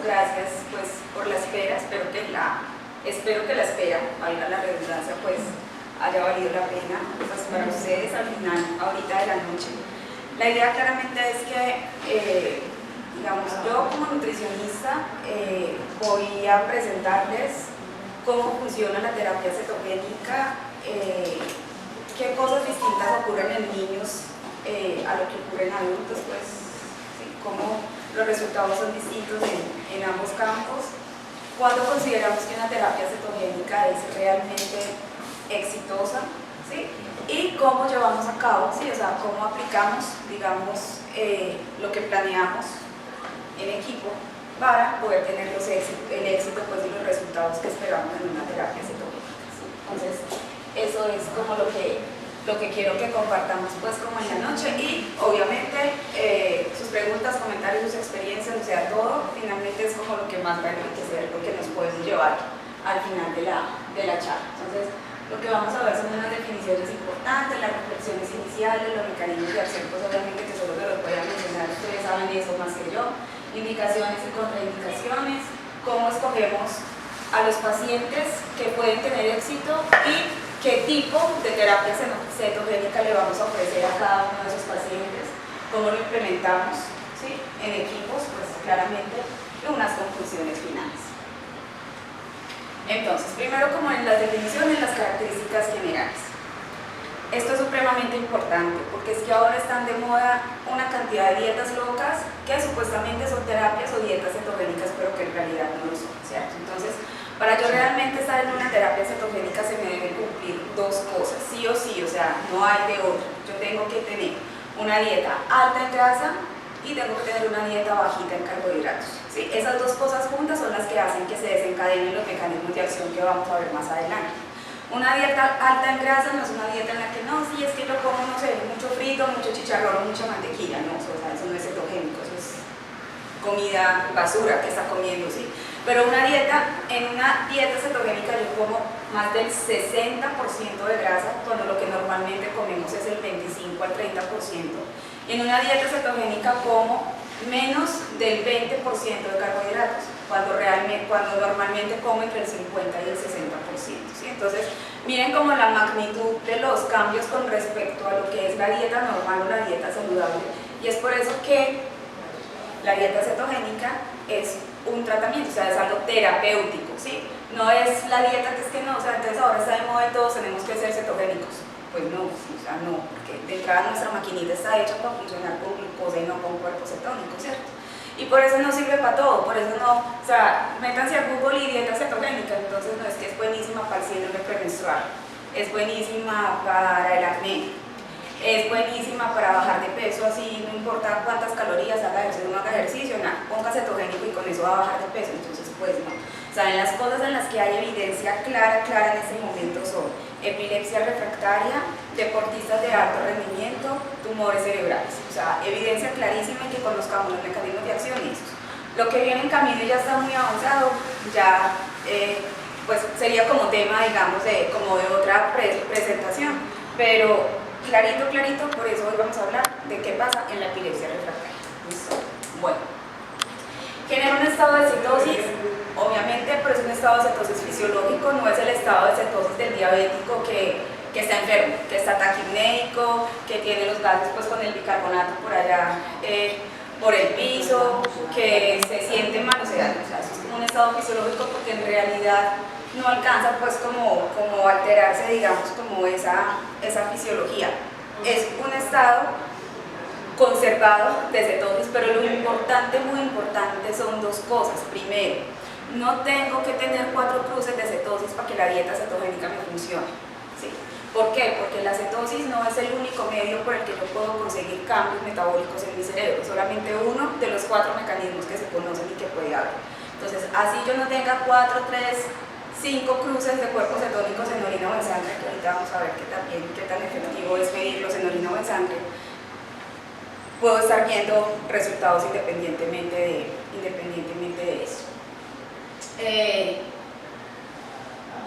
gracias pues, por la espera, espero que la espera, valga la redundancia, pues haya valido la pena pues, para ustedes al final, ahorita de la noche. La idea claramente es que, digamos, yo como nutricionista voy a presentarles cómo funciona la terapia cetogénica, qué cosas distintas ocurren en niños a lo que ocurre en adultos, pues, ¿sí? Cómo los resultados son distintos en ambos campos, cuándo consideramos que una terapia cetogénica es realmente exitosa, ¿sí? Y cómo llevamos a cabo, ¿sí? O sea, cómo aplicamos, digamos, lo que planeamos en equipo para poder tener el éxito pues, y los resultados que esperamos en una terapia cetogénica, ¿sí? Entonces, eso es como lo que quiero que compartamos pues como en la noche y obviamente sus preguntas, comentarios, sus experiencias, o sea, todo finalmente es como lo que más va a enriquecer, lo que nos puede llevar al final de la charla. Entonces, lo que vamos a ver son unas definiciones importantes, las reflexiones iniciales, los mecanismos de acción, pues obviamente que solo se los voy a mencionar, ustedes saben eso más que yo, indicaciones y contraindicaciones, cómo escogemos a los pacientes que pueden tener éxito y qué tipo de terapia cetogénica le vamos a ofrecer a cada uno de esos pacientes, cómo lo implementamos, ¿sí? En equipos, pues claramente, y unas conclusiones finales. Entonces, primero como en las definiciones, las características generales. Esto es supremamente importante porque es que ahora están de moda una cantidad de dietas locas que supuestamente son terapias o dietas cetogénicas, pero que en realidad no lo son, ¿cierto? Entonces, para yo realmente estar en una terapia cetogénica se me deben cumplir dos cosas, sí o sí, o sea, no hay de otra. Yo tengo que tener una dieta alta en grasa y tengo que tener una dieta bajita en carbohidratos, ¿sí? Esas dos cosas juntas son las que hacen que se desencadenen los mecanismos de acción que vamos a ver más adelante. Una dieta alta en grasa no es una dieta en la que no, sí, es que yo como, no sé, mucho frito, mucho chicharrón, mucha mantequilla, no, o sea, eso no es cetogénico, eso es comida basura que está comiendo, ¿sí? Pero en una dieta cetogénica yo como más del 60% de grasa, cuando lo que normalmente comemos es el 25 al 30%. Y en una dieta cetogénica como menos del 20% de carbohidratos, cuando normalmente como entre el 50 y el 60%. ¿Sí? Entonces, miren como la magnitud de los cambios con respecto a lo que es la dieta normal o la dieta saludable. Y es por eso que la dieta cetogénica es un tratamiento, o sea, es algo terapéutico, ¿sí? No es la dieta que es que no, o sea, entonces ahora está de moda y todos tenemos que ser cetogénicos. Pues no, o sea, no, porque de entrada nuestra maquinita está hecha para funcionar con glucosa y no con cuerpo cetónico, ¿cierto? Y por eso no sirve para todo, por eso no, o sea, métanse a Google y dieta cetogénica, entonces no es que es buenísima para el síndrome premenstrual, es buenísima para el acné, es buenísima para bajar de peso, así no importa cuántas calorías haga ejercicio, no haga ejercicio, nada, ponga cetogénico y con eso va a bajar de peso, entonces pues no. O sea, en las cosas en las que hay evidencia clara en este momento son epilepsia refractaria, deportistas de alto rendimiento, tumores cerebrales, o sea, evidencia clarísima y que conozcamos los mecanismos de acción y eso. Lo que viene en camino ya está muy avanzado, ya pues sería como tema, digamos, como de otra presentación, pero clarito, por eso hoy vamos a hablar de qué pasa en la epilepsia refractaria. ¿Listo? Bueno, genera un estado de cetosis, obviamente, pero es un estado de cetosis fisiológico, no es el estado de cetosis del diabético que está enfermo, que está taquipnéico, que tiene los gases pues con el bicarbonato por allá por el piso, que se siente mal, o sea, eso es como un estado fisiológico porque en realidad no alcanza pues como alterarse, digamos, como esa fisiología. Es un estado conservado de cetosis, pero lo importante, muy importante, son dos cosas. Primero, no tengo que tener 4 cruces de cetosis para que la dieta cetogénica me funcione, ¿sí? ¿Por qué? Porque la cetosis no es el único medio por el que yo puedo conseguir cambios metabólicos en mi cerebro, solamente uno de los 4 mecanismos que se conocen y que puede haber. Entonces, así yo no tenga 4, 3, 5 cruces de cuerpos cetónicos en orina o en sangre, que ahorita vamos a ver qué tan efectivo es medirlos en orina o en sangre, puedo estar viendo resultados independientemente de eso.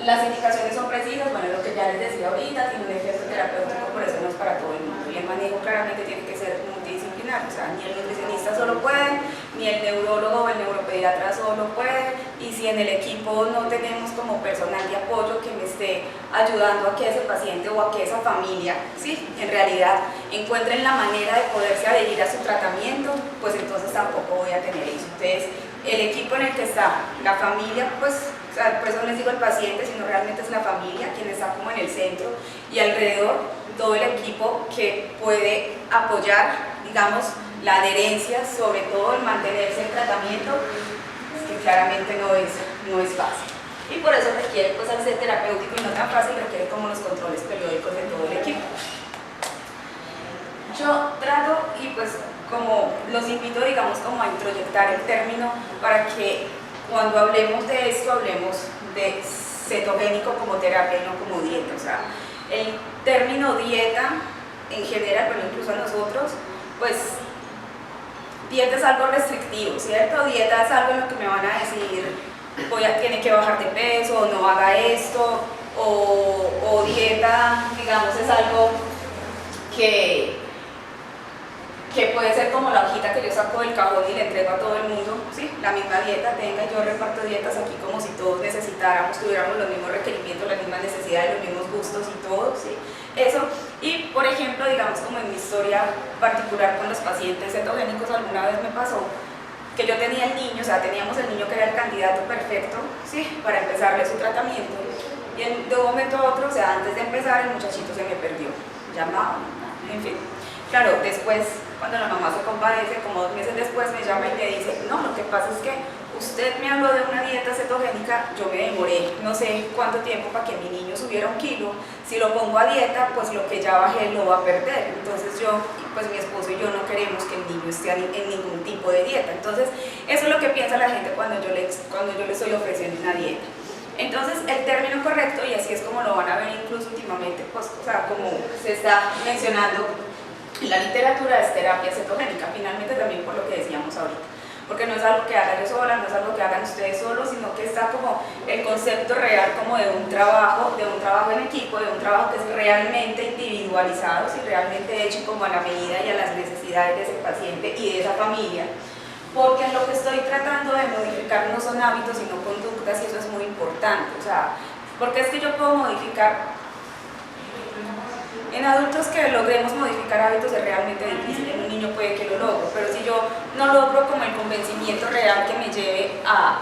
Las indicaciones son precisas, bueno, lo que ya les decía ahorita, tiene un efecto terapéutico, por eso no es para todo el mundo. Y el manejo claramente tiene que ser multidisciplinar, o sea, ni el nutricionista solo puede, ni el neurólogo o el neuropediatra solo, si en el equipo no tenemos como personal de apoyo que me esté ayudando a que ese paciente o a que esa familia, ¿sí?, en realidad encuentren la manera de poderse adherir a su tratamiento, pues entonces tampoco voy a tener eso. Entonces, el equipo en el que está la familia, pues, o sea, por eso no les digo el paciente, sino realmente es la familia quien está como en el centro, y alrededor todo el equipo que puede apoyar, digamos, la adherencia, sobre todo el mantenerse en tratamiento, que claramente no es fácil. Y por eso requiere, pues, al ser terapéutico y no tan fácil, requiere como los controles periódicos de todo el equipo. Yo trato y pues como los invito, digamos, como a introyectar el término para que cuando hablemos de esto, hablemos de cetogénico como terapia y no como dieta. O sea, el término dieta en general, pero incluso a nosotros, pues dieta es algo restrictivo, ¿cierto? Dieta es algo en lo que me van a decir, tiene que bajar de peso, o no haga esto, o dieta, digamos, es algo que puede ser como la hojita que yo saco del cajón y le entrego a todo el mundo, ¿sí? La misma dieta, yo reparto dietas aquí como si todos necesitáramos, tuviéramos los mismos requerimientos, las mismas necesidades, los mismos gustos y todo, ¿sí? Eso. Y por ejemplo, digamos, como en mi historia particular con los pacientes cetogénicos, alguna vez me pasó que yo tenía el niño, o sea, teníamos el niño que era el candidato perfecto, ¿sí?, para empezarle su tratamiento, y de un momento a otro, o sea, antes de empezar, el muchachito se me perdió, llamaba, en fin. Claro, después, cuando la mamá se compadece, como 2 meses después, me llama y me dice, no, lo que pasa es que usted me habló de una dieta cetogénica, yo me demoré no sé cuánto tiempo para que mi niño subiera 1 kilo, si lo pongo a dieta, pues lo que ya bajé lo va a perder. Entonces yo, pues mi esposo y yo no queremos que el niño esté en ningún tipo de dieta. Entonces eso es lo que piensa la gente cuando yo le estoy ofreciendo una dieta. Entonces el término correcto, y así es como lo van a ver incluso últimamente, pues, o sea, como se está mencionando en la literatura, es terapia cetogénica, finalmente también por lo que decíamos ahorita, porque no es algo que haga yo sola, no es algo que hagan ustedes solos, sino que está como el concepto real como de un trabajo en equipo, de un trabajo que es realmente individualizado, y realmente hecho como a la medida y a las necesidades de ese paciente y de esa familia, porque lo que estoy tratando de modificar no son hábitos sino conductas, y eso es muy importante. O sea, porque es que yo puedo modificar. En adultos que logremos modificar hábitos es realmente difícil, en un niño puede que lo logre, pero si yo no logro como el convencimiento real que me lleve a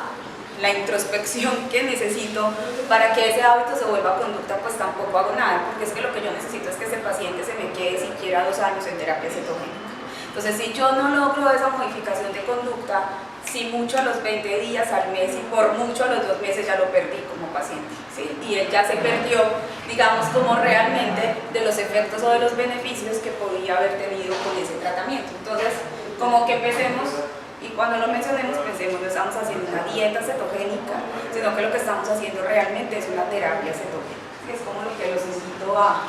la introspección que necesito para que ese hábito se vuelva conducta, pues tampoco hago nada, porque es que lo que yo necesito es que ese paciente se me quede siquiera 2 años en terapia cetogénica. Entonces, si yo no logro esa modificación de conducta, si mucho a los 20 días, al mes, y por mucho a los 2 meses ya lo perdí como paciente, ¿sí? Y él ya se perdió, digamos, como realmente de los efectos o de los beneficios que podía haber tenido con ese tratamiento. Entonces, como que empecemos, y cuando lo mencionemos pensemos, no estamos haciendo una dieta cetogénica, sino que lo que estamos haciendo realmente es una terapia cetogénica, que es como lo que los invito a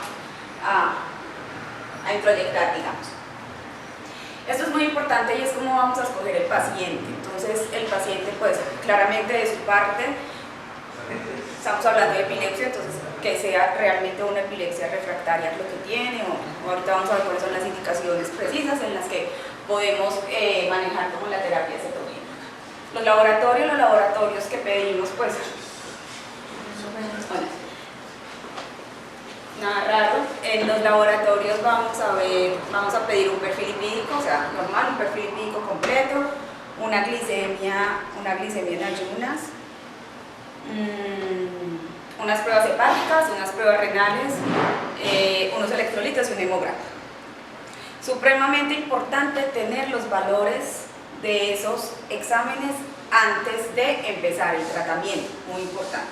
introyectar, digamos. Esto es muy importante y es cómo vamos a escoger el paciente. Entonces, el paciente, pues, claramente de su parte, estamos hablando de epilepsia, entonces que sea realmente una epilepsia refractaria lo que tiene, o ahorita vamos a ver cuáles son las indicaciones precisas en las que podemos manejar como la terapia cetogénica. Los laboratorios que pedimos, pues, nada raro. En los laboratorios vamos a pedir un perfil lipídico, o sea, normal, un perfil lipídico completo, una glicemia en ayunas, unas pruebas hepáticas, unas pruebas renales, unos electrolitos y un hemograma. Supremamente importante tener los valores de esos exámenes antes de empezar el tratamiento, muy importante.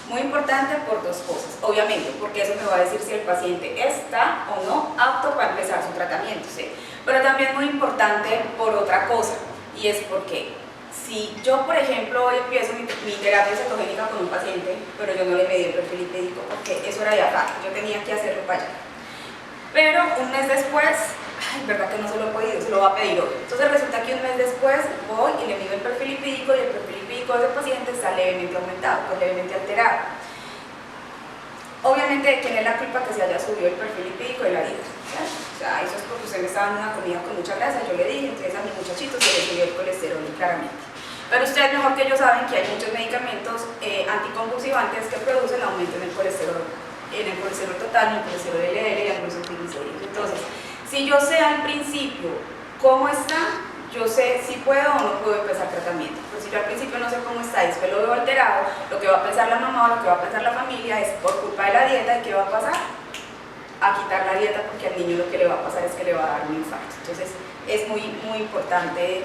Muy importante por 2 cosas, obviamente, porque eso me va a decir si el paciente está o no apto para empezar su tratamiento, ¿sí? Pero también muy importante por otra cosa, y es porque si yo, por ejemplo, hoy empiezo mi terapia cetogénica con un paciente, pero yo no le medí el perfil lipídico porque eso era de acá, yo tenía que hacerlo para allá. Pero un mes después, ay, verdad que no se lo he pedido, se lo va a pedir hoy. Entonces resulta que un mes después voy y le mido el perfil lipídico, y el perfil lipídico de ese paciente está levemente aumentado, pues levemente alterado. Obviamente, ¿quién es la culpa que se haya subido el perfil lipídico de la dieta? ¿Sabes? O sea, eso es porque usted me estaba dando una comida con mucha grasa, yo le dije, entonces a mi muchachito se le subió el colesterol claramente. Pero usted mejor que ellos saben que hay muchos medicamentos anticonvulsivantes que producen aumento en el colesterol total, en el colesterol LDL y algunos triglicéridos. Entonces, si yo sé al principio cómo está, yo sé si puedo o no puedo empezar tratamiento. Pero si yo al principio no sé cómo está y después lo veo alterado, lo que va a pensar la mamá o lo que va a pensar la familia es por culpa de la dieta. ¿Y qué va a pasar? A quitar la dieta, porque al niño lo que le va a pasar es que le va a dar un infarto. Entonces es muy importante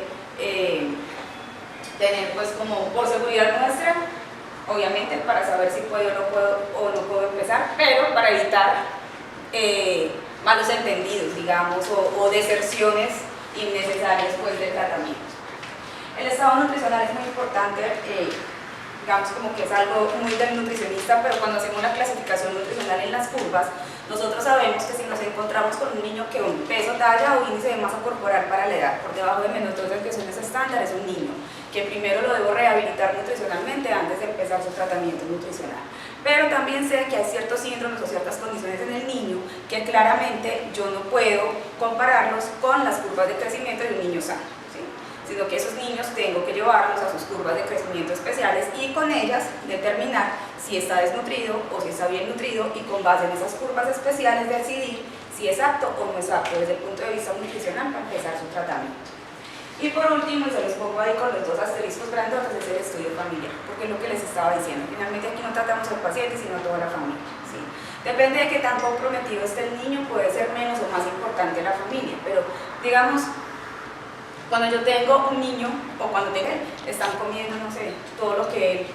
tener, pues, como por seguridad nuestra, obviamente para saber si puedo o no puedo empezar, pero para evitar malos entendidos, digamos, o deserciones innecesarias, pues, del tratamiento. El estado nutricional es muy importante, digamos como que es algo muy del nutricionista, pero cuando hacemos la clasificación nutricional en las curvas, nosotros sabemos que si nos encontramos con un niño que un peso, talla o índice de masa corporal para la edad por debajo de -2, que son esos estándares, es un niño que primero lo debo rehabilitar nutricionalmente antes de empezar su tratamiento nutricional. Pero también sé que hay ciertos síndromes o ciertas condiciones en el niño que claramente yo no puedo compararlos con las curvas de crecimiento de un niño sano, ¿sí? Sino que esos niños tengo que llevarlos a sus curvas de crecimiento especiales y con ellas determinar si está desnutrido o si está bien nutrido, y con base en esas curvas especiales decidir si es apto o no es apto desde el punto de vista nutricional para empezar su tratamiento. Y por último, y se los pongo ahí con los dos asteriscos grandotes, es el estudio familiar, porque es lo que les estaba diciendo. Finalmente aquí no tratamos al paciente, sino a toda la familia, ¿sí? Depende de qué tan comprometido esté el niño, puede ser menos o más importante la familia, pero digamos, cuando yo tengo un niño, o cuando tengo él, están comiendo, no sé, todo lo que él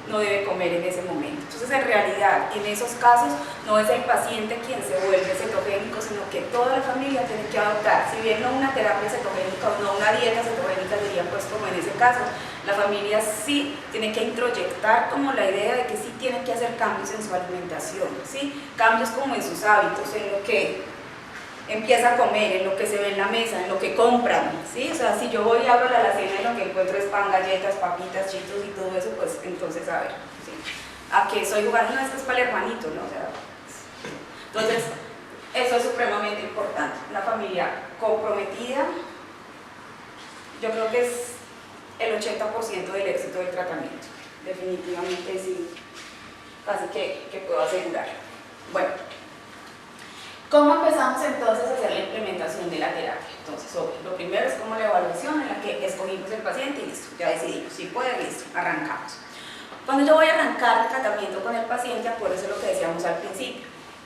no debe comer en ese momento. Entonces, en realidad, en esos casos, no es el paciente quien se vuelve cetogénico, sino que toda la familia tiene que adoptar, si bien no una terapia cetogénica o no una dieta cetogénica, diría, pues, como en ese caso, la familia sí tiene que introyectar como la idea de que sí tiene que hacer cambios en su alimentación, ¿sí? Cambios como en sus hábitos, en lo que empieza a comer, en lo que se ve en la mesa, en lo que compran, ¿sí? O sea, si yo voy y abro la alacena y lo que encuentro es pan, galletas, papitas, chitos y todo eso, pues entonces, a ver, ¿sí? ¿A qué soy jugando? No, esto es para el hermanito, ¿no? O sea, entonces, eso es supremamente importante. Una familia comprometida, yo creo que es el 80% del éxito del tratamiento. Definitivamente sí, casi que puedo asegurar. Bueno, ¿cómo empezamos entonces a hacer la implementación de la terapia? Entonces, lo primero es como la evaluación en la que escogimos el paciente y listo, ya decidimos, si puede, listo, arrancamos. Cuando yo voy a arrancar el tratamiento con el paciente, acuérdense lo que decíamos al principio,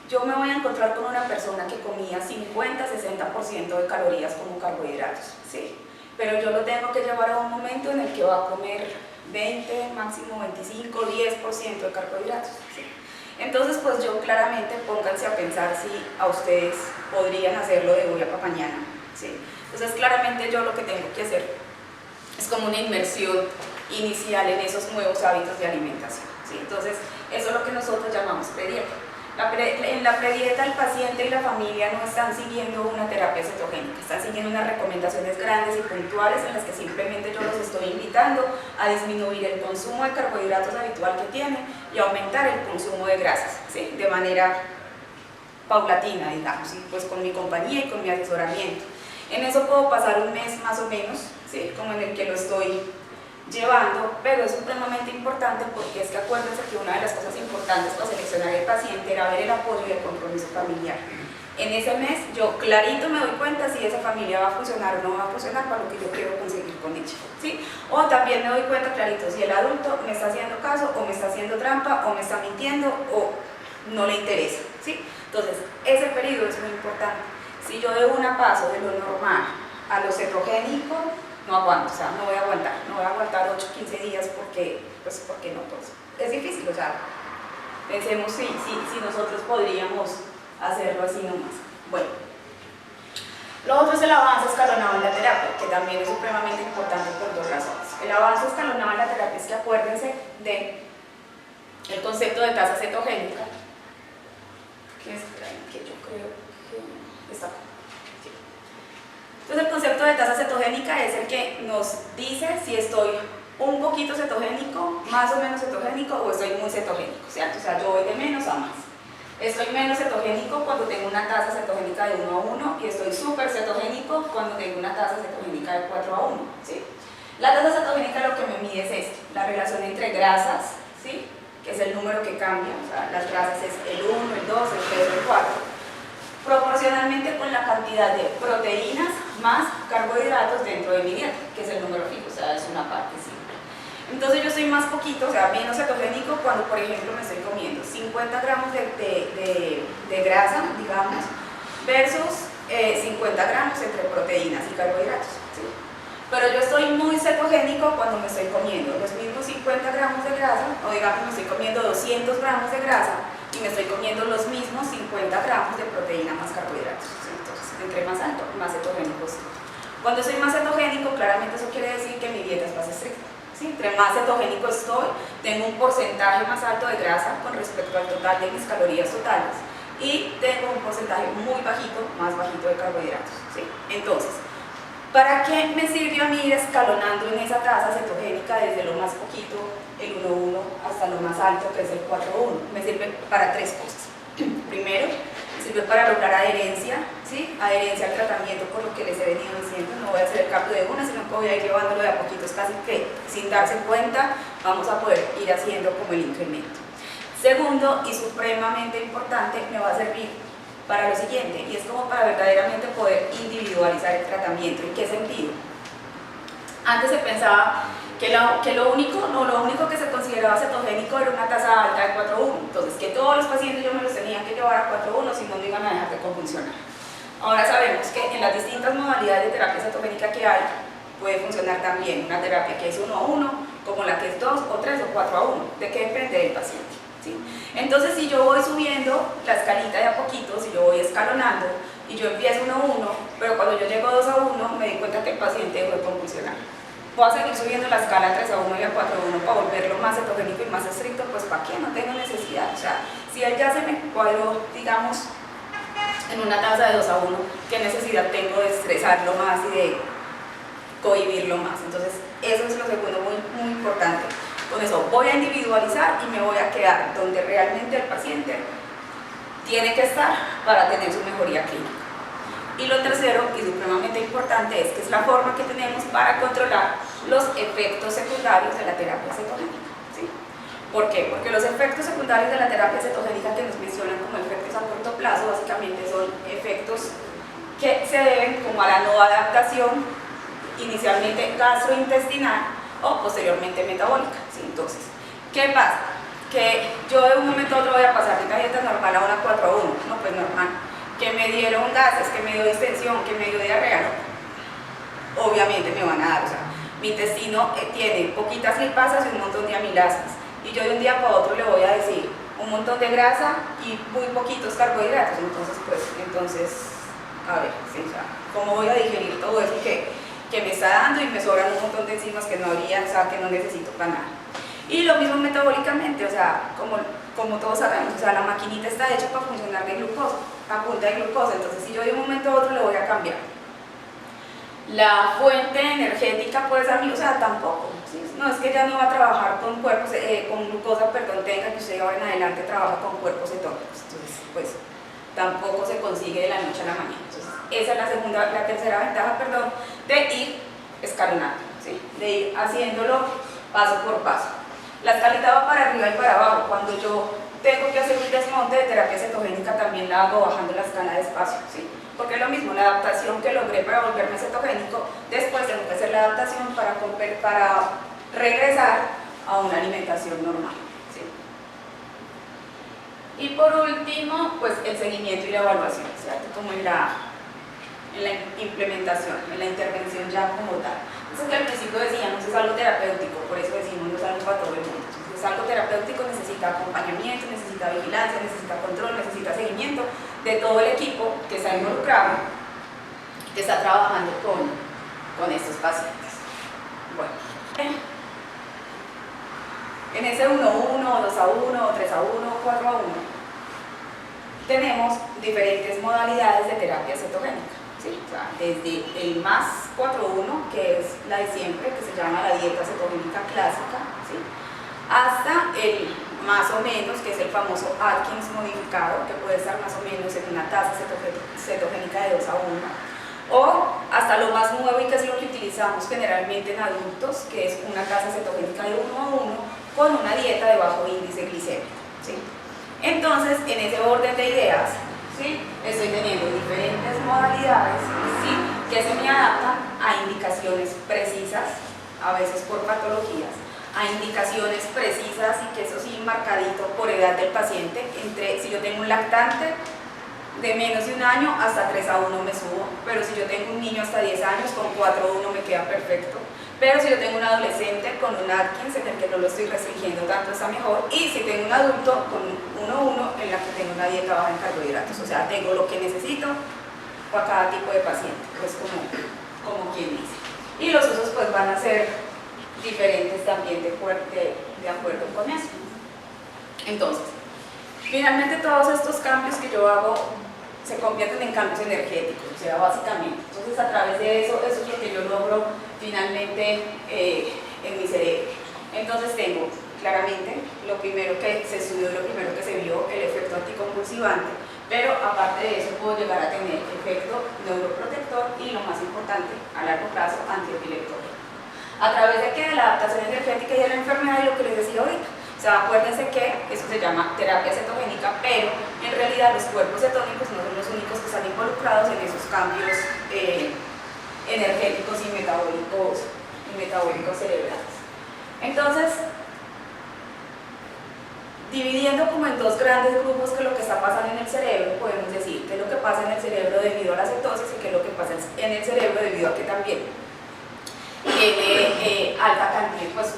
yo me voy a encontrar con una persona que comía 50-60% de calorías como carbohidratos, ¿sí? Pero yo lo tengo que llevar a un momento en el que va a comer 20, máximo 25, 10% de carbohidratos, ¿sí? Entonces, pues yo claramente pónganse a pensar si a ustedes podrían hacerlo de hoy a mañana, ¿sí? Entonces, claramente yo lo que tengo que hacer es como una inmersión inicial en esos nuevos hábitos de alimentación, ¿sí? Entonces, eso es lo que nosotros llamamos predieta. En la predieta el paciente y la familia no están siguiendo una terapia cetogénica, están siguiendo unas recomendaciones grandes y puntuales en las que simplemente yo los estoy invitando a disminuir el consumo de carbohidratos habitual que tienen y aumentar el consumo de grasas, ¿sí? De manera paulatina, digamos, ¿sí? Pues con mi compañía y con mi asesoramiento. En eso puedo pasar un mes más o menos, ¿sí? Como en el que lo estoy llevando, pero es supremamente importante porque es que acuérdense que una de las cosas importantes para seleccionar el paciente era ver el apoyo y el compromiso familiar. En ese mes yo clarito me doy cuenta si esa familia va a funcionar o no va a funcionar para lo que yo quiero conseguir con ella, ¿sí? O también me doy cuenta clarito si el adulto me está haciendo caso o me está haciendo trampa o me está mintiendo o no le interesa, ¿sí? Entonces ese periodo es muy importante. Si yo de una paso de lo normal a lo cetogénico, no aguanto, o sea, no voy a aguantar 8, 15 días porque, pues, porque no, pues, es difícil, o sea, pensemos si nosotros podríamos hacerlo así nomás. Bueno, lo otro es el avance escalonado en la terapia, que también es supremamente importante por dos razones. El avance escalonado en la terapia es que acuérdense de el concepto de tasa cetogénica, que yo creo que está acá. Entonces el concepto de tasa cetogénica es el que nos dice si estoy un poquito cetogénico, más o menos cetogénico o estoy muy cetogénico, ¿cierto? O sea, yo voy de menos a más. Estoy menos cetogénico cuando tengo una tasa cetogénica de 1 a 1 y estoy súper cetogénico cuando tengo una tasa cetogénica de 4 a 1, ¿sí? La tasa cetogénica lo que me mide es la relación entre grasas, ¿sí? Que es el número que cambia, o sea, las grasas es el 1, el 2, el 3, el 4, proporcionalmente con la cantidad de proteínas más carbohidratos dentro de mi dieta, que es el número fijo, o sea, es una parte simple. Entonces yo soy más poquito, o sea, menos cetogénico cuando, por ejemplo, me estoy comiendo 50 gramos de grasa, digamos, versus 50 gramos entre proteínas y carbohidratos, ¿sí? Pero yo estoy muy cetogénico cuando me estoy comiendo los mismos 50 gramos de grasa, o digamos me estoy comiendo 200 gramos de grasa y me estoy comiendo los mismos 50 gramos de proteína más carbohidratos, ¿sí? Entonces, entre más alto, más cetogénico estoy. Cuando soy más cetogénico, claramente eso quiere decir que mi dieta es más estricta, ¿sí? Entre más cetogénico estoy, tengo un porcentaje más alto de grasa con respecto al total de mis calorías totales y tengo un porcentaje muy bajito, más bajito de carbohidratos, ¿sí? Entonces, ¿para qué me sirve a mí ir escalonando en esa tasa cetogénica desde lo más poquito, el 1,1, hasta lo más alto, que es el 4,1? Me sirve para tres cosas. Primero, me sirve para lograr adherencia, ¿sí? Adherencia al tratamiento, por lo que les he venido diciendo. No voy a hacer el cambio de una, sino que voy a ir llevándolo de a poquitos, casi que sin darse cuenta, vamos a poder ir haciendo como el incremento. Segundo, y supremamente importante, me va a servir para lo siguiente, y es como para verdaderamente poder individualizar el tratamiento. ¿En qué sentido? Antes se pensaba que lo único que se consideraba cetogénico era una tasa alta de 4,1, entonces que todos los pacientes yo me los tenía que llevar a 4,1, si no me iban a dejar de convulsionar. Ahora sabemos que en las distintas modalidades de terapia cetogénica que hay, puede funcionar también una terapia que es 1,1, como la que es 2 o 3 o 4,1, ¿de qué depende del paciente? ¿Sí? Entonces, si yo voy subiendo la escalita de a poquito, si yo voy escalonando y yo empiezo 1,1, pero cuando yo llego a 2,1 me di cuenta que el paciente dejó de convulsionar. Voy a seguir subiendo la escala a 3,1 y a 4,1 para volverlo más cetogénico y más estricto, pues ¿para qué? No tengo necesidad. O sea, si él ya se me cuadró, digamos, en una tasa de 2,1, ¿qué necesidad tengo de estresarlo más y de cohibirlo más? Entonces, eso es lo segundo muy importante. Con eso voy a individualizar y me voy a quedar donde realmente el paciente tiene que estar para tener su mejoría clínica. Y lo tercero, y supremamente importante, es que es la forma que tenemos para controlar los efectos secundarios de la terapia cetogénica, ¿sí? ¿Por qué? Porque los efectos secundarios de la terapia cetogénica que nos mencionan como efectos a corto plazo, básicamente son efectos que se deben como a la no adaptación inicialmente gastrointestinal o posteriormente metabólica, ¿sí? Entonces, ¿qué pasa? Que yo de un momento a otro voy a pasar de una dieta normal a una 4,1, no, pues normal, que me dieron gases, que me dio distensión, que me dio diarrea, no, obviamente me van a dar, o sea, mi intestino tiene poquitas lipasas y un montón de amilasas, y yo de un día para otro le voy a decir un montón de grasa y muy poquitos carbohidratos, entonces, a ver, ¿sí? O sea, ¿cómo voy a digerir todo eso que me está dando y me sobran un montón de enzimas que no habría, o sea, que no necesito para nada? Y lo mismo metabólicamente, o sea, como todos sabemos, o sea, la maquinita está hecha para funcionar de glucosa, a punta de glucosa, entonces si yo de un momento a otro le voy a cambiar la fuente energética, pues a mí, o sea, tampoco, ¿sí? No es que ya no va a trabajar con cuerpos, con glucosa, perdón, tenga que usted ahora en adelante trabaja con cuerpos cetónicos, entonces, pues, tampoco se consigue de la noche a la mañana. Entonces, esa es la tercera ventaja, perdón, de ir escalonando, ¿sí? De ir haciéndolo paso por paso. La escalita va para arriba y para abajo. Cuando yo tengo que hacer un desmonte de terapia cetogénica, también la hago bajando la escala despacio, ¿sí? Porque es lo mismo, la adaptación que logré para volverme cetogénico, después tengo que hacer la adaptación para regresar a una alimentación normal, ¿sí? Y por último, pues el seguimiento y la evaluación, ¿cierto? Como en la implementación, en la intervención ya como tal. Entonces, que al principio decíamos, es algo terapéutico, por eso decimos, no es algo para todo el mundo. Entonces, es algo terapéutico, necesita acompañamiento, necesita vigilancia, necesita control, necesita seguimiento de todo el equipo que está involucrado, que está trabajando con estos pacientes. Bueno, en ese 1,1, 2,1, 3,1, 4,1, tenemos diferentes modalidades de terapia cetogénica. ¿Sí? O sea, desde el más 4,1, que es la de siempre, que se llama la dieta cetogénica clásica, ¿sí? Hasta el más o menos, que es el famoso Atkins modificado, que puede estar más o menos en una tasa cetogénica de 2,1, o hasta lo más nuevo y que es lo que utilizamos generalmente en adultos, que es una tasa cetogénica de 1 a 1 con una dieta de bajo índice glicémico, ¿sí? Entonces, en ese orden de ideas, ¿sí?, estoy teniendo diferentes modalidades, ¿sí?, que se me adaptan a indicaciones precisas, a veces por patologías, a indicaciones precisas y que eso sí marcadito por edad del paciente, entre si yo tengo un lactante de menos de 1 año hasta 3 a 1 me subo, pero si yo tengo un niño hasta 10 años con 4 a 1 me queda perfecto, pero si yo tengo un adolescente con un Atkins en el que no lo estoy restringiendo tanto está mejor, y si tengo un adulto con 1 a 1 en la que tengo una dieta baja en carbohidratos, o sea, tengo lo que necesito para cada tipo de paciente, pues como quien dice. Y los usos pues van a ser diferentes también de acuerdo con eso. Entonces, finalmente todos estos cambios que yo hago se convierten en cambios energéticos, o sea, básicamente. Entonces, a través de eso, eso es lo que yo logro finalmente en mi cerebro. Entonces tengo claramente lo primero que se estudió, lo primero que se vio, el efecto anticonvulsivante, pero aparte de eso puedo llegar a tener efecto neuroprotector y lo más importante, a largo plazo, antiepileptógeno. ¿A través de qué? De la adaptación energética y de la enfermedad y lo que les decía ahorita. O sea, acuérdense que eso se llama terapia cetogénica, pero en realidad los cuerpos cetónicos no son los únicos que están involucrados en esos cambios energéticos y metabólicos cerebrales. Entonces, dividiendo como en dos grandes grupos que lo que está pasando en el cerebro, podemos decir qué es lo que pasa en el cerebro debido a la cetosis y qué es lo que pasa en el cerebro debido a que también tiene alta cantidad, pues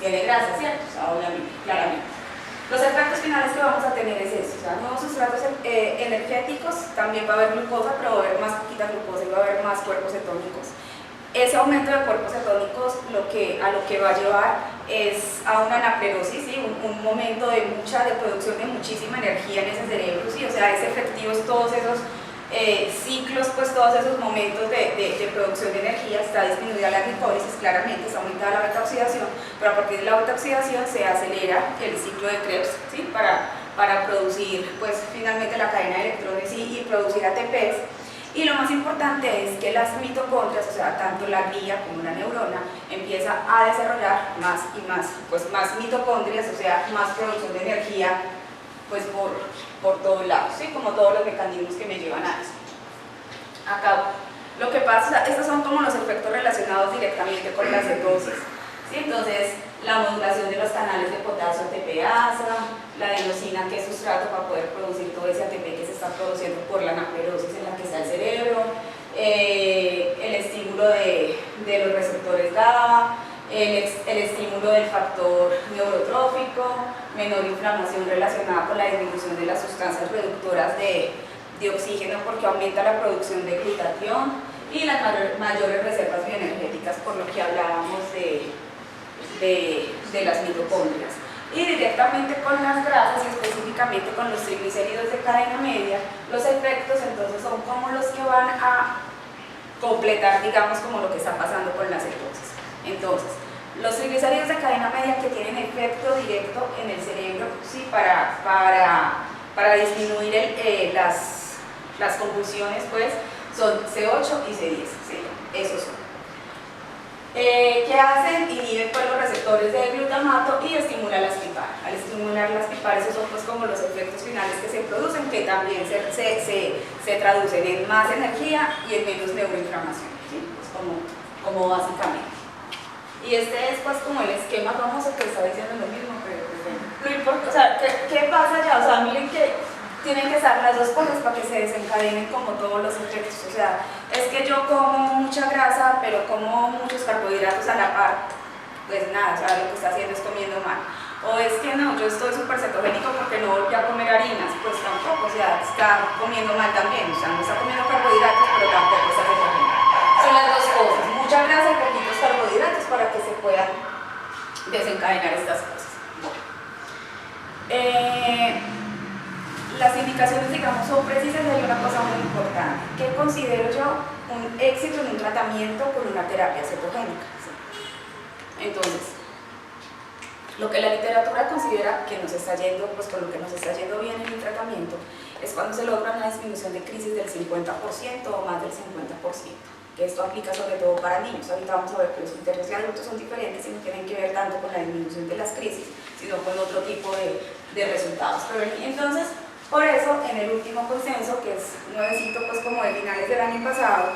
tiene grasa, ¿cierto? O sea, obviamente, claramente. Los efectos finales que vamos a tener es eso, o sea, nuevos sustratos energéticos, también va a haber glucosa, pero va a haber más poquita glucosa y va a haber más cuerpos cetónicos. Ese aumento de cuerpos cetónicos a lo que va a llevar es a una anaplerosis, ¿sí? un momento de producción de muchísima energía en ese cerebro, ¿sí? O sea, es efectivos todos esos ciclos, pues todos esos momentos de producción de energía. Está disminuida la glicólisis, claramente está aumentada la beta oxidación, pero a partir de la beta oxidación se acelera el ciclo de Krebs, ¿sí?, para producir pues finalmente la cadena de electrones y producir ATPs. Y lo más importante es que las mitocondrias, o sea, tanto la glía como la neurona, empieza a desarrollar más y más, pues más mitocondrias, o sea, más producción de energía, pues por todos lados, ¿sí?, como todos los mecanismos que me llevan a eso. Acá, lo que pasa, estos son como los efectos relacionados directamente con la cetosis, ¿sí? Entonces, la modulación de los canales de potasio ATPasa, la adenosina, que es sustrato para poder producir todo ese ATP que se está produciendo por la anaplerosis en la que está el cerebro, el estímulo de los receptores GABA, el estímulo del factor neurotrófico, menor inflamación relacionada con la disminución de las sustancias reductoras de oxígeno porque aumenta la producción de glutatión y las mayores reservas bioenergéticas, por lo que hablábamos de las mitocondrias. Y directamente con las grasas y específicamente con los triglicéridos de cadena media, los efectos entonces son como los que van a completar, digamos, como lo que está pasando con la cetosis. Entonces, los triglicéridos de cadena media que tienen efecto directo en el cerebro, ¿sí?, para disminuir las convulsiones, pues, son C8 y C10, ¿sí? Esos son. ¿Qué hacen? Inhiben pues, los receptores de glutamato y estimulan las PIPAR. Al estimular las PIPAR, esos son pues, como los efectos finales que se producen, que también se traducen en más energía y en menos neuroinflamación, ¿sí? Pues como básicamente. Y este es pues como el esquema famoso que está diciendo lo mismo, pero no importa, o sea, ¿qué pasa ya? O sea, miren que tienen que estar las dos cosas para que se desencadenen como todos los efectos. O sea, es que yo como mucha grasa, pero como muchos carbohidratos a la par, pues nada, o sea, lo que está haciendo es comiendo mal. O es que no, yo estoy súper cetogénico porque no volví a comer harinas, pues tampoco, o sea, está comiendo mal también, o sea, no está comiendo carbohidratos, pero tampoco está cetogénico. Son las dos cosas, mucha grasa y poquitos carbohidratos para que se puedan desencadenar estas cosas. Bueno. Las indicaciones, digamos, son precisas y hay una cosa muy importante. ¿Qué considero yo un éxito en un tratamiento con una terapia cetogénica? ¿Sí? Entonces, lo que la literatura considera que nos está yendo, pues con lo que nos está yendo bien en el tratamiento, es cuando se logra una disminución de crisis del 50% o más del 50%, que esto aplica sobre todo para niños. Ahorita vamos a ver que los criterios de adultos son diferentes y no tienen que ver tanto con la disminución de las crisis, sino con otro tipo de resultados. Pero entonces, por eso, en el último consenso, que es nuevecito, pues como de finales del año pasado,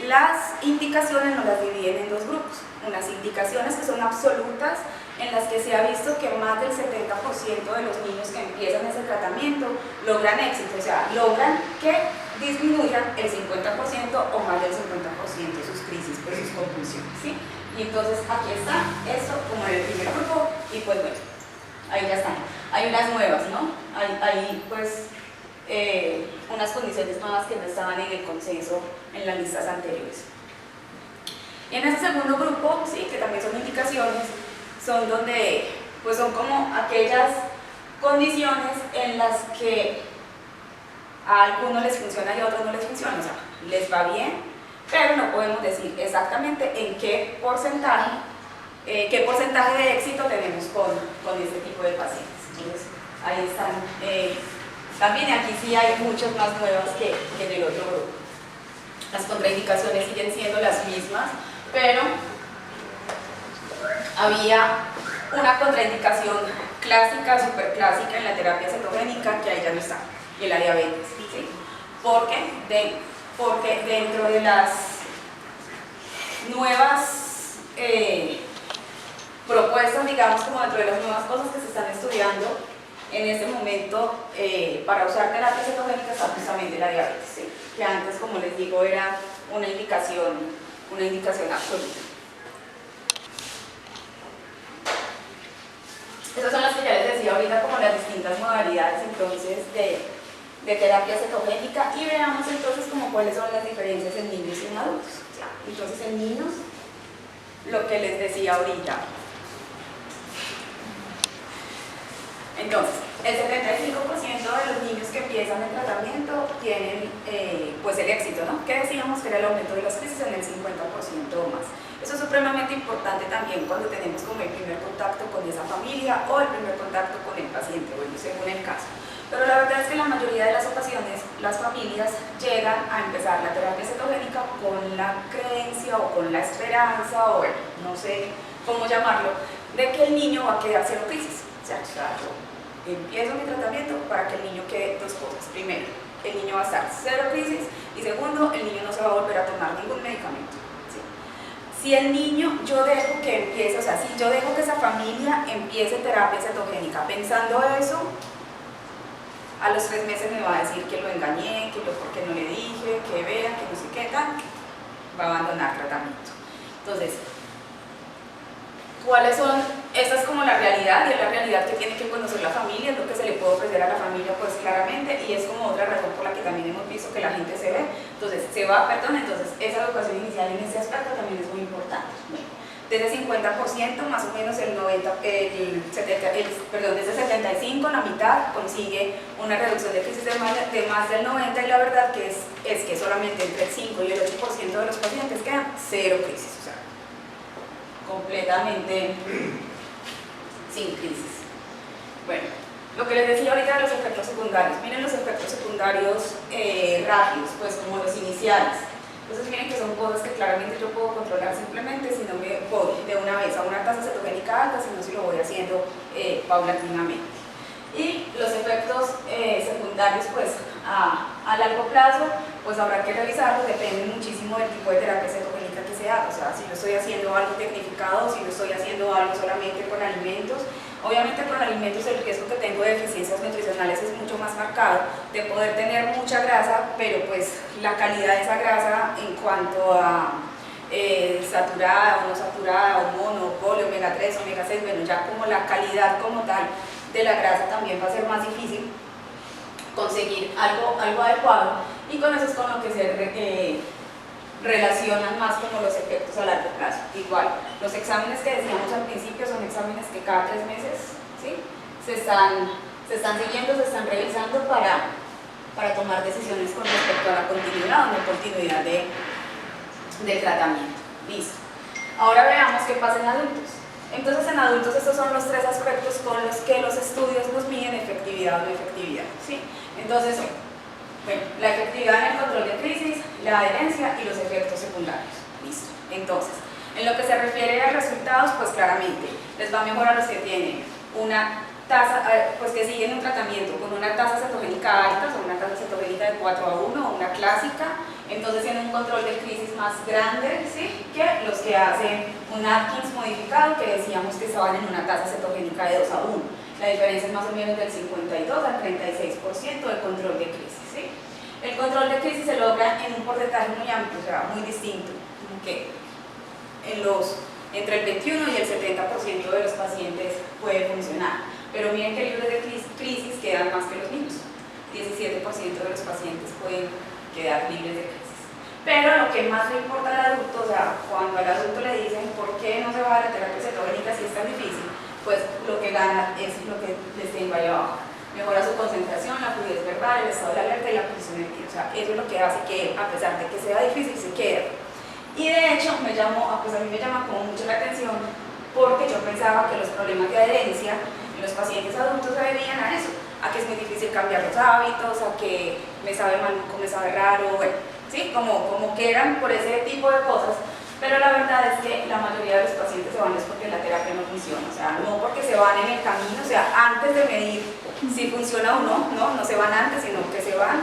las indicaciones nos las dividen en dos grupos. Unas indicaciones que son absolutas, en las que se ha visto que más del 70% de los niños que empiezan ese tratamiento logran éxito, o sea, logran que disminuyan el 50% o más del 50% sus crisis, pues sus convulsiones, ¿sí? Y entonces aquí está esto como en el primer grupo, y pues bueno, ahí ya están. Hay unas nuevas, ¿no? Hay pues unas condiciones nuevas que no estaban en el consenso en las listas anteriores. Y en este segundo grupo, sí, que también son indicaciones, son donde, pues son como aquellas condiciones en las que a algunos les funciona y a otros no les funciona, o sea, les va bien, pero no podemos decir exactamente en qué porcentaje de éxito tenemos con este tipo de pacientes. Entonces, ahí están. También aquí sí hay muchas más nuevas que en el otro grupo. Las contraindicaciones siguen siendo las mismas, pero había una contraindicación clásica, superclásica en la terapia cetogénica, que ahí ya no está, y en la diabetes, ¿sí? Porque dentro de las nuevas propuestas, digamos, como dentro de las nuevas cosas que se están estudiando en este momento para usar terapia cetogénica está justamente la diabetes, ¿sí? Que antes, como les digo, era una indicación absoluta. Esas son las que ya les decía ahorita, como las distintas modalidades entonces de terapia cetogénica, y veamos entonces como cuáles son las diferencias en niños y en adultos. Entonces en niños, lo que les decía ahorita. Entonces, el 75% de los niños que empiezan el tratamiento tienen pues el éxito, ¿no? Que decíamos que era el aumento de las crisis en el 50% o más. Eso es supremamente importante también cuando tenemos como el primer contacto con esa familia o el primer contacto con el paciente, bueno, según el caso. Pero la verdad es que en la mayoría de las ocasiones las familias llegan a empezar la terapia cetogénica con la creencia o con la esperanza, o bueno, no sé cómo llamarlo, de que el niño va a quedar cero crisis. O sea, yo empiezo mi tratamiento para que el niño quede dos cosas. Primero, el niño va a estar cero crisis, y segundo, el niño no se va a volver a tomar ningún medicamento. Si el niño, yo dejo que empiece, o sea, si yo dejo que esa familia empiece terapia cetogénica pensando eso, a los 3 meses me va a decir que lo engañé, que porque no le dije, que vea, que no sé qué tal, va a abandonar tratamiento. Entonces, ¿cuáles son? Esta es como la realidad, y es la realidad que tiene que conocer la familia, es lo que se le puede ofrecer a la familia pues claramente, y es como otra razón por la que también hemos visto que la gente se ve. Entonces, entonces esa educación inicial en ese aspecto también es muy importante. Desde 50% más o menos desde 75%, la mitad consigue una reducción de crisis de más del 90%, y la verdad que es que solamente entre el 5 y el 8% de los pacientes quedan cero crisis, o sea, completamente sin crisis. Bueno, lo que les decía ahorita de los efectos secundarios, miren los efectos secundarios rápidos, pues como los iniciales. Entonces miren que son cosas que claramente yo puedo controlar simplemente si no me voy de una vez a una tasa cetogénica alta, sino si lo voy haciendo paulatinamente. Y los efectos secundarios pues a largo plazo, pues habrá que revisarlos, depende muchísimo del tipo de terapia cetogénica que se haga, o sea, si yo estoy haciendo algo tecnificado, si yo estoy haciendo algo solamente con alimentos. Obviamente con alimentos el riesgo que tengo de deficiencias nutricionales es mucho más marcado, de poder tener mucha grasa, pero pues la calidad de esa grasa en cuanto a saturada o no saturada, o mono, poli, omega 3, omega 6, bueno, ya como la calidad como tal de la grasa también va a ser más difícil conseguir algo adecuado, y con eso es con lo que se relacionan más como los efectos a largo plazo. Igual, los exámenes que decíamos al principio son exámenes que cada 3 meses, ¿sí? se están siguiendo, se están revisando para tomar decisiones con respecto a la continuidad o no continuidad del tratamiento. Listo. Ahora veamos qué pasa en adultos. Entonces en adultos estos son los 3 aspectos con los que los estudios nos miden efectividad o no efectividad, ¿sí? Entonces, bueno, la efectividad en el control de crisis, la adherencia y los efectos secundarios. Listo. Entonces, en lo que se refiere a resultados, pues claramente les va mejor a los que tienen una tasa, pues que siguen un tratamiento con una tasa cetogénica alta, o una tasa cetogénica de 4:1 o una clásica. Entonces tienen un control de crisis más grande, ¿sí?, que los que hacen un Atkins modificado, que decíamos que estaban en una tasa cetogénica de 2:1. La diferencia es más o menos del 52 al 36% de control de crisis, ¿sí? El control de crisis se logra en un porcentaje muy amplio, o sea, muy distinto, que entre el 21 y el 70% de los pacientes puede funcionar. Pero miren que libres de crisis quedan más que los niños. 17% de los pacientes pueden quedar libres de crisis. Pero lo que más le importa al adulto, o sea, cuando al adulto le dicen ¿por qué no se va a la terapia cetogénica si es tan difícil? Pues lo que gana es lo que les tengo ahí abajo. Mejora su concentración, la fluidez verbal, el estado de alerta y la posición de vida. O sea, eso es lo que hace que, a pesar de que sea difícil, se quede. Y de hecho, a mí me llama como mucho la atención porque yo pensaba que los problemas de adherencia en los pacientes adultos se debían a eso, a que es muy difícil cambiar los hábitos, a que me sabe maluco, me sabe raro, bueno, ¿sí? Como que eran por ese tipo de cosas. Pero la verdad es que la mayoría de los pacientes se van es porque la terapia no funciona, o sea, no porque se van en el camino, o sea, antes de medir si funciona o no se van antes, sino que se van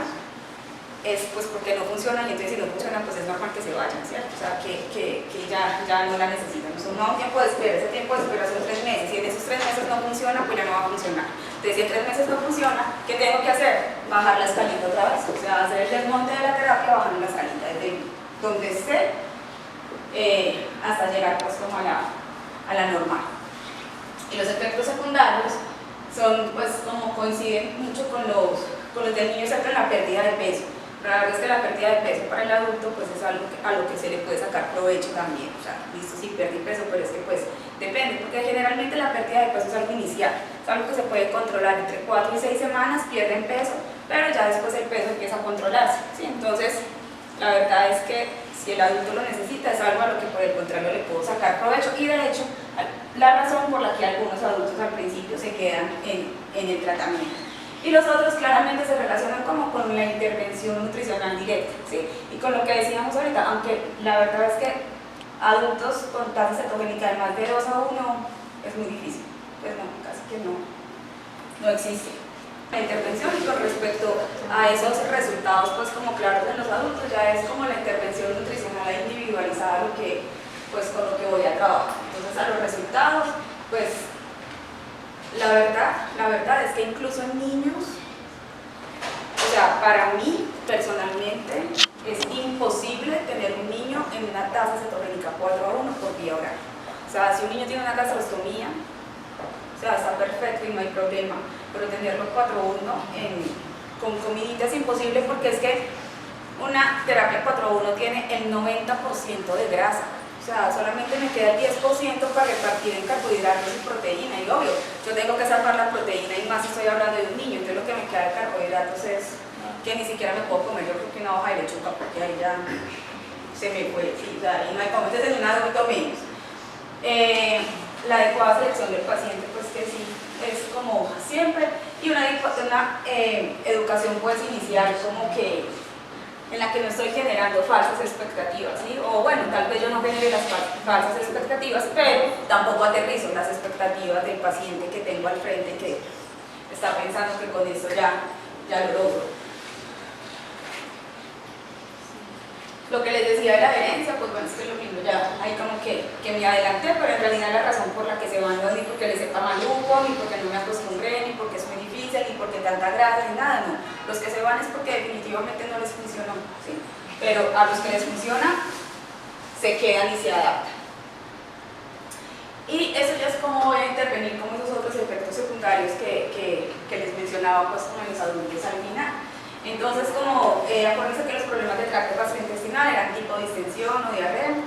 es pues porque no funciona, y entonces si no funciona pues es normal que se vayan, ¿cierto? O sea, que ya no la necesitan. O sea, uno a un tiempo de espera, ese tiempo de espera son 3 meses, y en esos 3 meses no funciona, pues ya no va a funcionar. Entonces si en 3 meses no funciona, ¿qué tengo que hacer? Bajar la escalita otra vez, o sea, hacer el desmonte de la terapia bajando la escalita, desde donde esté hasta llegar pues como a la normal. Y los efectos secundarios son pues como coinciden mucho con los del niño, excepto en la pérdida de peso. Pero la verdad es que la pérdida de peso para el adulto pues es algo a lo que se le puede sacar provecho también. O sea, listo, sí perdí peso, pero es que pues depende, porque generalmente la pérdida de peso es algo inicial, es algo que se puede controlar entre 4 y 6 semanas, pierden peso, pero ya después el peso empieza a controlarse, ¿sí? Entonces, la verdad es que si el adulto lo necesita es algo a lo que por el contrario le puedo sacar provecho, y de hecho la razón por la que algunos adultos al principio se quedan en el tratamiento. Y los otros claramente se relacionan como con la intervención nutricional directa, ¿sí? Y con lo que decíamos ahorita, aunque la verdad es que adultos con tasa cetogénica de más de 2:1 es muy difícil, pues no, casi que no existe. La intervención, y con respecto a esos resultados pues como claros en los adultos, ya es como la intervención nutricional individualizada pues con lo que voy a trabajar. Entonces a los resultados, pues la verdad es que incluso en niños, o sea, para mí personalmente es imposible tener un niño en una tasa cetogénica 4:1 por vía oral. O sea, si un niño tiene una gastrostomía, o sea, está perfecto y no hay problema, pero tenerlo 4:1 con comidita es imposible, porque es que una terapia 4:1 tiene el 90% de grasa. O sea, solamente me queda el 10% para repartir en carbohidratos y proteína, y obvio, yo tengo que salvar la proteína, y más si estoy hablando de un niño, entonces lo que me queda de carbohidratos es que ni siquiera me puedo comer, yo creo que una hoja de lechuga, porque ahí ya se me fue, sí, o sea, ahí no hay como, entonces en un adulto menos. La adecuada selección del paciente, pues que sí, es como siempre, y una educación pues inicial como que en la que no estoy generando falsas expectativas, ¿sí? O bueno, tal vez yo no genere las falsas expectativas, pero tampoco aterrizo las expectativas del paciente que tengo al frente, que está pensando que con eso ya lo logro. Lo que les decía de la adherencia, pues bueno, es que lo mismo, ya ahí como que me adelanté, pero en realidad la razón por la que se van no es ni porque les sepa maluco, ni porque no me acostumbré, ni porque es muy difícil, ni porque tanta grasa, ni nada, no. Los que se van es porque definitivamente no les funcionó, ¿sí? Pero a los que les funciona, se quedan y se adaptan. Y eso ya es como voy a intervenir como esos otros efectos secundarios que les mencionaba, pues como en los adultos al final. Entonces, como acuérdense que los problemas de tracto gastrointestinal eran tipo distensión o diarrea,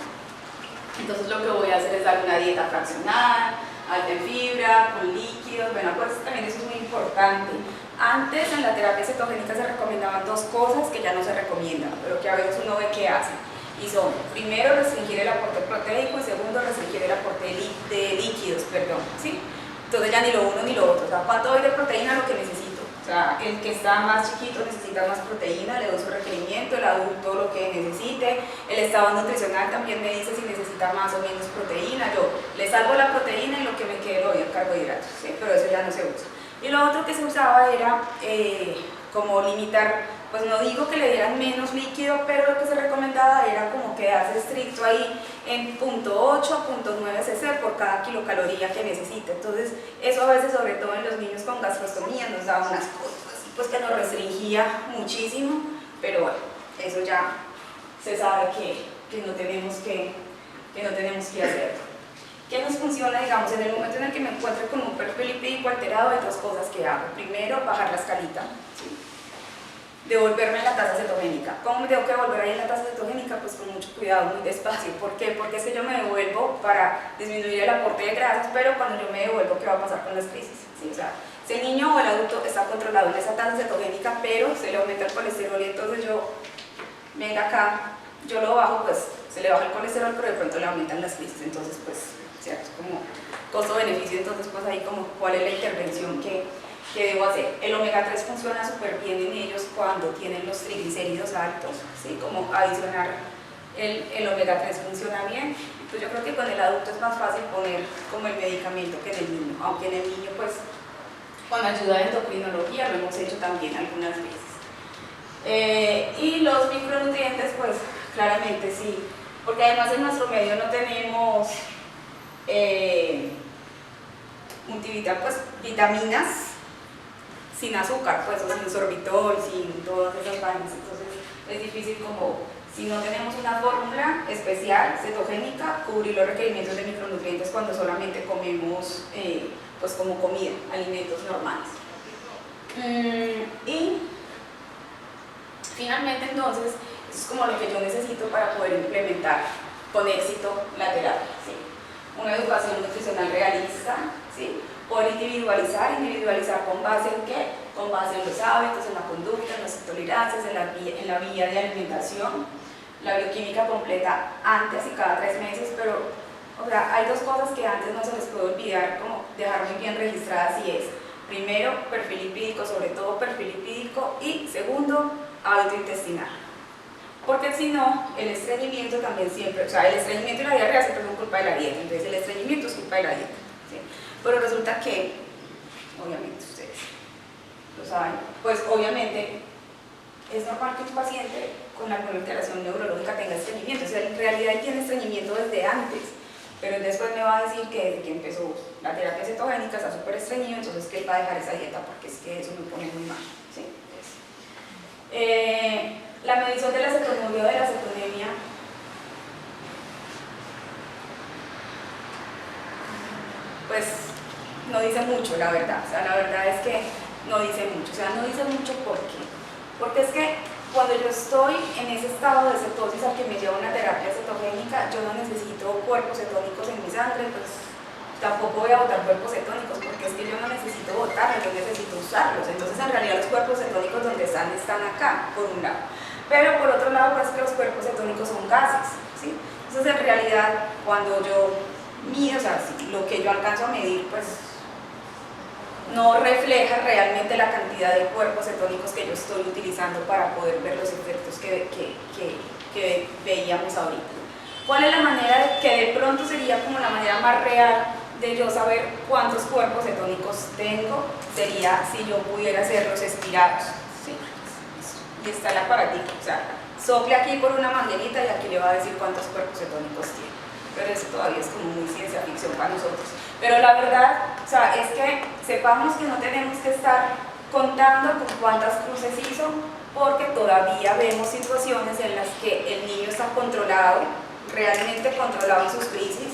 entonces lo que voy a hacer es dar una dieta fraccionada, alta en fibra, con líquidos. Bueno, acuérdense también, eso es muy importante. Antes en la terapia cetogénica se recomendaban 2 cosas que ya no se recomiendan, pero que a veces uno ve que hacen, y son, primero, restringir el aporte proteico, y segundo, restringir el aporte de líquidos, ¿sí? Entonces ya ni lo uno ni lo otro, o sea, ¿cuánto doy de proteína? Lo que necesito. O sea, el que está más chiquito necesita más proteína, le doy su requerimiento, el adulto lo que necesite, el estado nutricional también me dice si necesita más o menos proteína, yo le salvo la proteína y lo que me quede lo doy en carbohidratos, ¿sí? Pero eso ya no se usa. Y lo otro que se usaba era como limitar, pues no digo que le dieran menos líquido, pero lo que se recomendaba era como quedarse estricto ahí en 0.8 a 0.9 cc por cada kilocaloría que necesite. Entonces eso a veces, sobre todo en los niños con gastrostomía, nos daba unas cosas pues que nos restringía muchísimo, pero bueno, eso ya se sabe que no tenemos que hacer. ¿Qué nos funciona, digamos, en el momento en el que me encuentro con un perfil lipídico alterado? Hay dos cosas que hago. Primero, bajar la escalita, ¿sí? Devolverme en la tasa cetogénica. ¿Cómo me tengo que devolver ahí en la tasa cetogénica? Pues con mucho cuidado, muy despacio. ¿Por qué? Porque es que yo me devuelvo para disminuir el aporte de grasas, pero cuando yo me devuelvo, ¿qué va a pasar con las crisis? ¿Sí? O sea, si el niño o el adulto está controlado en esa tasa cetogénica, pero se le aumenta el colesterol y entonces yo, venga acá, yo lo bajo, pues se le baja el colesterol, pero de pronto le aumentan las crisis. Entonces, pues, ¿cierto? Como costo-beneficio, entonces, pues ahí como cuál es la intervención que debo hacer. El omega 3 funciona súper bien en ellos cuando tienen los triglicéridos altos, ¿sí? Como adicionar el omega 3 funciona bien. Entonces yo creo que con el adulto es más fácil poner como el medicamento que en el niño, aunque en el niño pues con ayuda de endocrinología lo hemos hecho también algunas veces. Y los micronutrientes pues claramente sí, porque además en nuestro medio no tenemos pues vitaminas sin azúcar, pues, o sin sorbitol, sin todas esas vainas, entonces es difícil como, si no tenemos una fórmula especial, cetogénica, cubrir los requerimientos de micronutrientes cuando solamente comemos, pues como comida, alimentos normales. Y finalmente entonces, eso es como lo que yo necesito para poder implementar con éxito la terapia, ¿sí? Una educación nutricional realista, ¿sí? Poder individualizar con base en qué, con base en los hábitos, en la conducta, en las intolerancias, en la vía de alimentación, la bioquímica completa antes y cada 3 meses, pero o sea, hay dos cosas que antes no se les puede olvidar, como dejar muy bien registradas, y es, primero, perfil lipídico, sobre todo perfil lipídico, y segundo, hábito intestinal. Porque si no, el estreñimiento también siempre, o sea, el estreñimiento y la diarrea siempre son culpa de la dieta, entonces el estreñimiento es culpa de la dieta, ¿sí? Pero resulta que, obviamente ustedes lo saben, pues obviamente es normal que un paciente con alguna alteración neurológica tenga estreñimiento, o sea, en realidad él tiene estreñimiento desde antes, pero él después me va a decir que desde que empezó la terapia cetogénica está súper estreñido, entonces que él va a dejar esa dieta porque es que eso me pone muy mal, ¿sí? La medición de la cetonuria o de la cetonemia pues no dice mucho, la verdad, o sea, la verdad es que no dice mucho, o sea, no dice mucho ¿por qué? Porque es que cuando yo estoy en ese estado de cetosis al que me lleva una terapia cetogénica, yo no necesito cuerpos cetónicos en mi sangre, pues tampoco voy a botar cuerpos cetónicos, porque es que yo no necesito botarlos, yo necesito usarlos. Entonces en realidad los cuerpos cetónicos donde están acá, por un lado. Pero por otro lado, pues que los cuerpos cetónicos son gases, ¿sí? Entonces en realidad cuando yo mido, o sea, lo que yo alcanzo a medir, pues no refleja realmente la cantidad de cuerpos cetónicos que yo estoy utilizando para poder ver los efectos que veíamos ahorita. ¿Cuál es la manera que de pronto sería como la manera más real de yo saber cuántos cuerpos cetónicos tengo? Sería si yo pudiera hacerlos estirados, ¿sí? Y está el aparatito, o sea, sople aquí por una manguerita y aquí le va a decir cuántos cuerpos cetónicos tiene. Pero eso todavía es como muy ciencia ficción para nosotros. Pero la verdad, o sea, es que sepamos que no tenemos que estar contando con cuántas cruces hizo, porque todavía vemos situaciones en las que el niño está controlado, realmente controlado en sus crisis,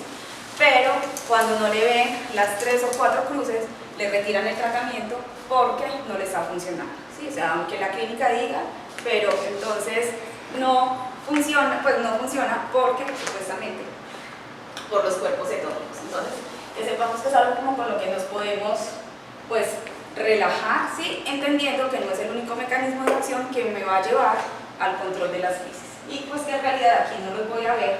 pero cuando no le ven las 3 o 4 cruces, le retiran el tratamiento porque no le está funcionando, ¿sí? O sea, aunque la clínica diga, pero entonces no funciona, pues no funciona porque supuestamente por los cuerpos cetónicos. Entonces, que sepamos que es algo como con lo que nos podemos pues relajar, ¿sí? Entendiendo que no es el único mecanismo de acción que me va a llevar al control de las crisis. Y pues que en realidad aquí no los voy a ver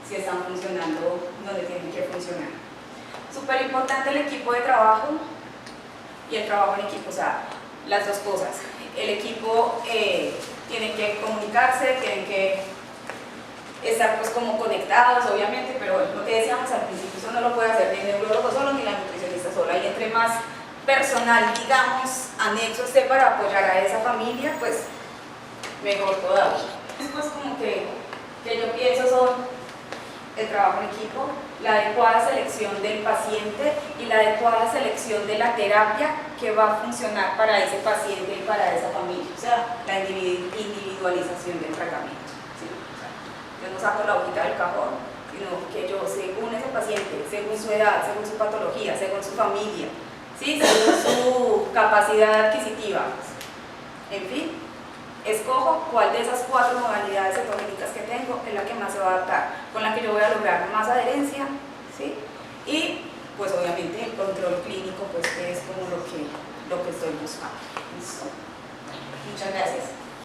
si están funcionando donde tienen que funcionar. Súper importante el equipo de trabajo y el trabajo en equipo. O sea, las dos cosas. El equipo tiene que comunicarse, tienen que estar pues como conectados, obviamente, pero lo que decíamos al principio, eso no lo puede hacer ni el neurólogo solo ni la nutricionista sola, y entre más personal, digamos, anexo esté para apoyar a esa familia, pues mejor todavía. Pues como que yo pienso son el trabajo en equipo, la adecuada selección del paciente y la adecuada selección de la terapia que va a funcionar para ese paciente y para esa familia, o sea, la individualización del tratamiento. ¿Sí? O sea, yo no saco la hojita del cajón, sino que yo, según ese paciente, según su edad, según su patología, según su familia, ¿sí? Según su capacidad adquisitiva, en fin, escojo cuál de esas 4 modalidades cetogénicas que tengo es la que más se va a adaptar, con la que yo voy a lograr más adherencia, ¿sí? Y pues obviamente el control clínico, pues que es como lo que estoy buscando. ¿Listo?